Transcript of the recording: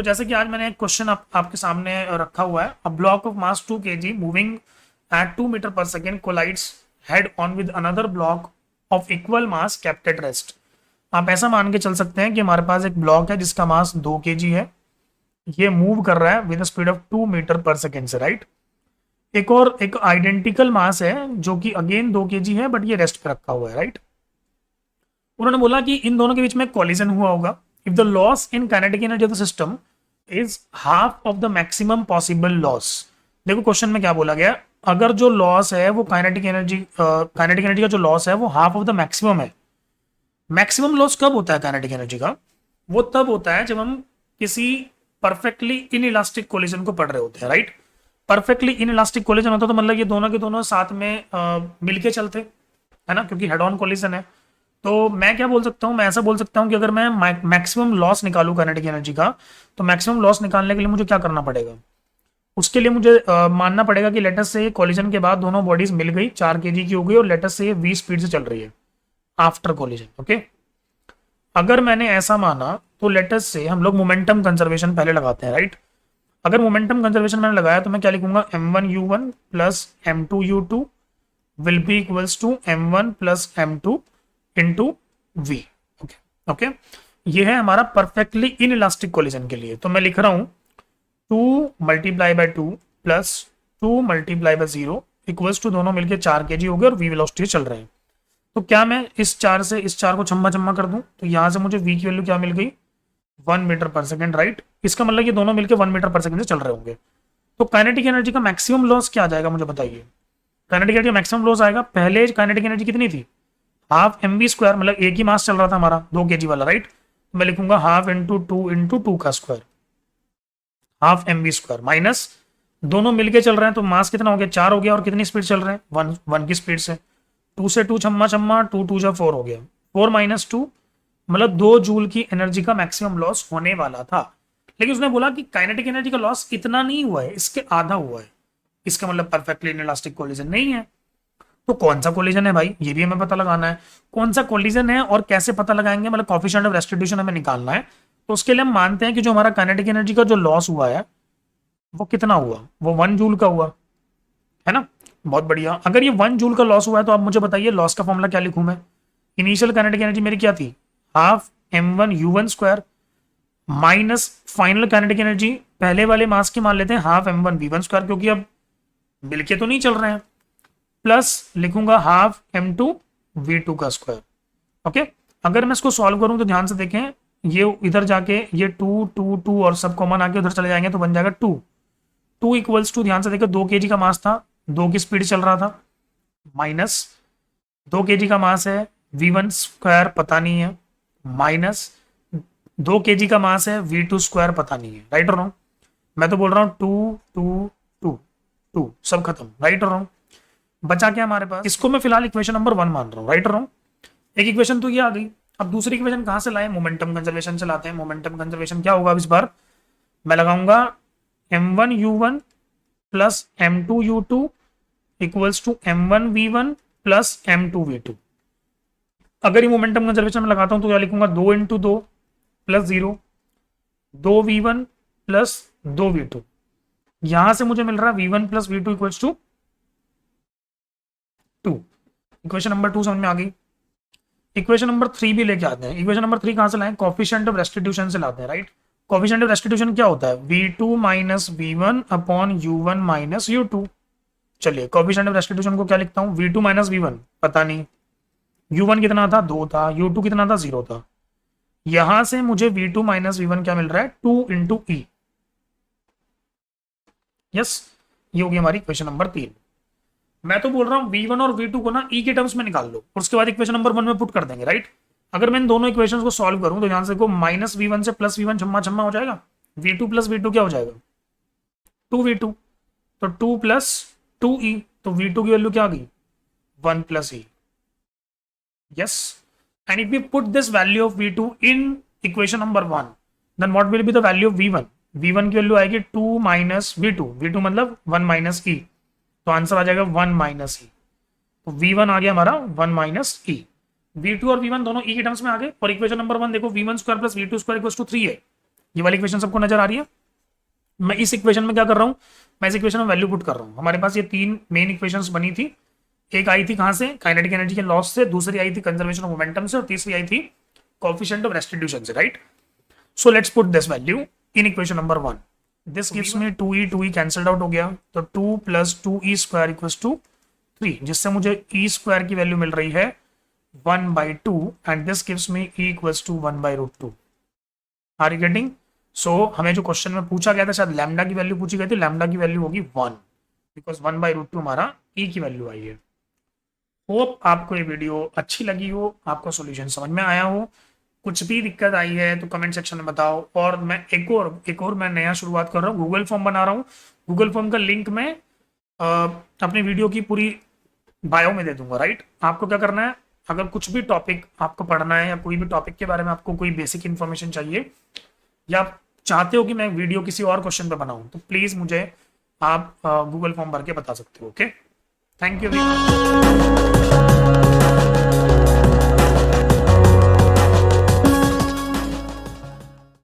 जैसे कि आज मैंने एक क्वेश्चन आपके सामने रखा हुआ है, a block of mass 2 kg moving at 2 metre per second collides head on with another block of equal mass kept at rest. आप ऐसा मान के चल सकते हैं कि हमारे पास एक ब्लॉक है जिसका मास 2 kg है, ये मूव कर रहा है with speed of 2 metre per second से, राइट। एक आइडेंटिकल मास है जो कि अगेन 2 kg है, बट ये रेस्ट पे रखा हुआ है, राइट। उन्होंने बोला कि इन दोनों के बीच में कॉलिजन हुआ होगा if the loss in kinetic energy of the system is half of the maximum possible loss. देखो क्वेश्चन में क्या बोला गया, अगर जो लॉस है वो काइनेटिक एनर्जी का जो लॉस है वो हाफ ऑफ द मैक्सिमम है। मैक्सिमम लॉस कब होता है काइनेटिक एनर्जी का? वो तब होता है जब हम किसी परफेक्टली इनइलास्टिक कोलिजन को पढ़ रहे होते हैं, राइट। परफेक्टली इनइलास्टिक कोलिजन होता तो मतलब ये दोनों के दोनों साथ में मिलके चलते, है ना, क्योंकि हेड ऑन कोलिजन है। तो मैं क्या बोल सकता हूँ, मैं ऐसा बोल सकता हूँ कि अगर मैं मैक्सिमम लॉस निकालूं काइनेटिक एनर्जी का, तो मैक्सिमम लॉस निकालने के लिए मुझे क्या करना पड़ेगा? उसके लिए मुझे मानना पड़ेगा कि लेटस से कॉलिजन के बाद दोनों बॉडीज मिल गई, 4 kg की हो गई और लेटस से ये v स्पीड से चल रही है आफ्टर कॉलिजन, ओके। अगर मैंने ऐसा माना तो लेटस से हम लोग मोमेंटम कंजर्वेशन पहले लगाते हैं, राइट। अगर मोमेंटम कंजर्वेशन मैंने लगाया तो मैं क्या लिखूंगा, m1u1 plus m2u2 will be equals to m1 plus m2 into V, okay okay. ये है हमारा परफेक्टली इन इलास्टिक कोलिजन के लिए। तो मैं लिख रहा हूं 2 multiply by 2 plus 2 multiply by 0 equals to दोनों मिलके 4 kg हो गए और v वेलोसिटी चल रहे हैं। तो क्या मैं इस 4 से इस 4 को छम्मा छम्मा कर दूं तो यहां से मुझे v की वैल्यू क्या मिल गई, 1 मीटर पर सेकेंड, राइट। इसका मतलब ये दोनों मिलकर 1 मीटर पर सेकेंड से चल रहे होंगे। तो काइनेटिक एनर्जी का मैक्सिमम लॉस क्या आ जाएगा मुझे बताइए। काइनेटिक एनर्जी का मैक्सिमम लॉस आएगा, पहले काइनेटिक एनर्जी कितनी थी, हाफ mv स्क्वायर, मतलब एक ही मास चल रहा था हमारा 2 kg वाला, राइट। मैं लिखूंगा हाफ इंटू टू का square, half mv square minus दोनों मिलके चल रहे हैं तो मास कितना हो गया, 4 हो गया, और कितनी स्पीड चल रहे हैं, 1 की स्पीड से। 2 से 2 छम्मा छम्मा, 2 2 जा 4 हो गया, 4 माइनस 2 मतलब 2 जूल की एनर्जी का मैक्सिमम लॉस होने वाला था। लेकिन उसने बोला कि काइनेटिक एनर्जी का लॉस इतना नहीं हुआ है, इसके आधा हुआ है। इसका मतलब परफेक्टली इनइलास्टिक कोलिजन नहीं है। तो कौन सा कोलिजन है भाई, ये भी हमें पता लगाना है। कौन सा कोलिजन है और कैसे पता लगाएंगे, मतलब कोएफिशिएंट ऑफ रेस्टिट्यूशन हमें निकालना है। तो उसके लिए हम मानते हैं कि जो हमारा काइनेटिक एनर्जी का जो लॉस हुआ है वो कितना हुआ, वो 1 जूल का हुआ, है ना। बहुत बढ़िया। अगर ये 1 जूल का लॉस हुआ है तो आप मुझे बताइए लॉस का फॉर्मूला क्या लिखूं मैं। इनिशियल काइनेटिक एनर्जी मेरी क्या थी, half m1u1 square minus final kinetic energy पहले वाले मास की मान लेते हैं हाफ m1v1 स्क्वायर, क्योंकि अब मिलके तो नहीं चल रहे हैं, प्लस लिखूंगा हाफ m2v2 का स्क्वायर, ओके। अगर मैं इसको सॉल्व करूं तो ध्यान से देखें, ये इधर जाके ये 2 2 2 और सब कॉमन आके उधर चले जाएंगे तो बन जाएगा 2 2 इक्वल्स टू, ध्यान से देखें 2 kg का मास था, 2 की स्पीड चल रहा था, माइनस 2 kg का मास है, v1 स्क्वायर पता नहीं है, माइनस 2 kg का मास है, v2 स्क्वायर पता नहीं है, राइट और रॉन्ग। मैं तो बोल रहा हूँ 2 2 2 2 सब खत्म, राइट और रॉन्ग। बचा क्या हमारे पास, इसको मैं फिलहाल इक्वेशन नंबर 1 मान रहा हूँ, राइट और रॉन्ग। एक इक्वेशन तो ये आ गई। अब दूसरी इक्वेशन कहां से लाए, मोमेंटम कंजर्वेशन से लाते हैं। मोमेंटम कंजर्वेशन क्या होगा, अब इस बार मैं लगाऊंगा m1u1 plus m2u2 equals to m1v1 plus m2v2। अगर ये मोमेंटम कंजर्वेशन में लगाता हूं तो क्या लिखूंगा, 2 into 2 plus 0, 2v1 plus 2v2। यहां से मुझे मिल रहा है v1 plus v2 equals to 2। Equation number 2 समझ में आ गई। इक्वेशन नंबर 3 भी लेके आते हैं। इक्वेशन नंबर 3 कहां से लाएं, कोएफिशिएंट ऑफ रेस्टिट्यूशन से लाते हैं, राइट। कोएफिशिएंट ऑफ रेस्टिट्यूशन क्या होता है, v2 minus v1 upon u1 minus u2। चलिए कोएफिशिएंट ऑफ रेस्टिट्यूशन को क्या लिखता हूं, v2 माइनस v1 पता नहीं, u1 कितना था 2 था, u2 कितना था 0 था। यहां से मुझे v2 माइनस v1 क्या मिल रहा है, 2 इंटू ई। यस, ये होगी हमारी इक्वेशन नंबर 3। मैं तो बोल रहा हूँ v1 और v2 को ना e के टर्म्स में निकाल लो और उसके बाद इक्वेशन नंबर 1 में पुट कर देंगे, राइट। अगर मैं इन दोनों इक्वेशंस को सॉल्व करूं तो ध्यान से देखो, माइनस v1 से प्लस v1 छम्मा छम्मा हो जाएगा, v2 प्लस v2 क्या हो जाएगा, 2v2, तो 2 प्लस 2e, तो v2 की वैल्यू क्या आ गई, 1 plus e। Yes, and if we put this value of v2 in equation number 1 then what will be the value of v1। v1 की वैल्यू आएगी 2 माइनस v2, v2 मतलब 1 minus e, तो answer आ जाएगा 1 minus ई। तो v1 आ गया हमारा 1 minus ई। v2 और v1 दोनों e के टर्म्स में आ गए। और इक्वेशन नंबर 1 देखो, v1 square plus v2 square equals to 3 है, ये वाली इक्वेशन सबको नजर आ रही है? मैं इस इक्वेशन में क्या कर रहा हूँ, मैं इस इक्वेशन में वैल्यू पुट कर रहा हूँ। हमारे पास ये तीन मेन इक्वेशंस बनी थी, एक आई थी कहाँ से, काइनेटिक एनर्जी के लॉस से, दूसरी आई थी कंजर्वेशन ऑफ मोमेंटम से, और तीसरी आई थी कोएफिशिएंट ऑफ रेस्टिट्यूशन से, right? So let's put this value in equation number 1। This gives me 2e cancelled out हो गया, तो 2 + 2e स्क्वायर इक्वल्स टू 3, जिससे मुझे e स्क्वायर की वैल्यू मिल रही है 1/2 and this gives me e equals to 1/√2। Are you getting? So हमें जो क्वेश्चन में पूछा गया था, शायद लैम्डा की वैल्यू पूछी गई थी, लैम्डा की वैल्यू होगी 1, बिकॉज 1/√2 हमारा e की वैल्यू आई है। होप आपको ये वीडियो अच्छी लगी हो, आपको सॉल्यूशन समझ में आया हो। कुछ भी दिक्कत आई है तो कमेंट सेक्शन में बताओ। और मैं एक और मैं नया शुरुआत कर रहा हूँ, गूगल फॉर्म बना रहा हूँ। गूगल फॉर्म का लिंक मैं अपनी वीडियो की पूरी बायो में दे दूंगा, राइट? आपको क्या करना है, अगर कुछ भी टॉपिक आपको पढ़ना है या कोई भी टॉपिक के बारे में आपको कोई बेसिक इन्फॉर्मेशन चाहिए, या आप चाहते हो कि मैं वीडियो किसी और क्वेश्चन पे बनाऊं, तो प्लीज़ मुझे आप गूगल फॉर्म भर के बता सकते हो। Okay, thank you.